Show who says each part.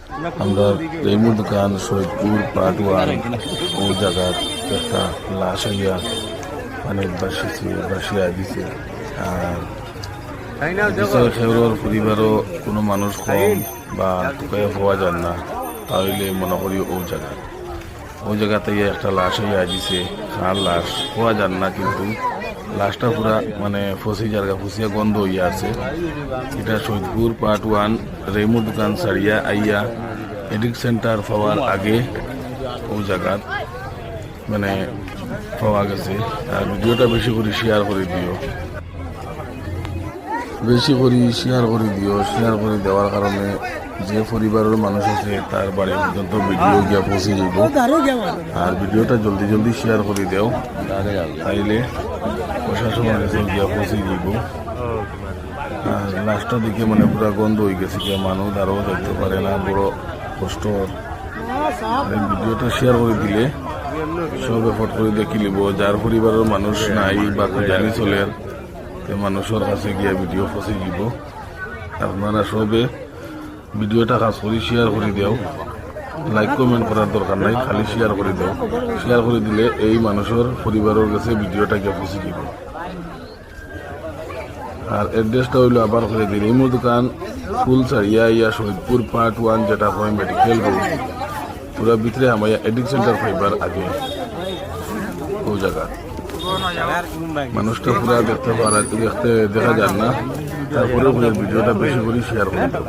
Speaker 1: আমরা রেমুর দোকান সৈয়দপুর পাটওয়ান ও জায়গার একটা লাশ হইয়া অনেক বাসিয়া দিছে। আর খেউরর পরিবারও কোনো মানুষ কম বা টুকাই হওয়া যান না, তাহলে মনে করি ও জায়গাতে একটা লাশ হইয়া দিছে। কার লাশ হওয়া যান না, কিন্তু লাশটা পুরা মানে ফুসিয়া গন্ধ হইয়া আছে। এটা সৈয়দপুর পাটওয়ান রেমুর দোকান সারিয়া আইয়া এডিক সেন্টার পাওয়ার আগে ও জায়গার মানে পাওয়া গেছে। আর ভিডিওটা বেশি করে শেয়ার করে দিও, শেয়ার করে দেওয়ার কারণে যে পরিবারের মানুষ আছে তার বাড়ি পর্যন্ত ভিডিও গিয়া পৌঁছে যাব। আর ভিডিওটা জলদি শেয়ার করে দেও, তাইলে প্রশাসনের কাছে গিয়া পৌঁছে যাব। আর লাশটা দেখে মানে পুরা গন্ধ হয়ে গেছে, যে মানুষ আরও দেখতে পারে না, বড় কষ্ট। ভিডিওটা শেয়ার করে দিলে সব এফোর্ট করে দেখি লিব, যার পরিবারের মানুষ নাই বা জানি চলে মানুষের কাছে গিয়া ভিডিও পৌঁছে দিব। আপনারা সবে ভিডিওটা কাজ করি শেয়ার করে দেও, লাইক কমেন্ট করার দরকার নাই, খালি শেয়ার করে দেও। শেয়ার করে দিলে এই মানুষের পরিবারের কাছে ভিডিওটা গিয়ে পৌঁছে দিব। আর অ্যাড্রেসটা হইলো আবার করে দিই, রেমুর দোকান ফুল সারিয়া ইয়া সৈয়দপুর পাটওয়ান, যেটা হয় মেডিকেল রোড, পুরা ভিতরে আমার এডিক সেন্টার ফাইবার আগে ও জায়গা। মানুষটা পুরা দেখা যান না, তারপরে ভিডিওটা বেশি করে শেয়ার করে দেব।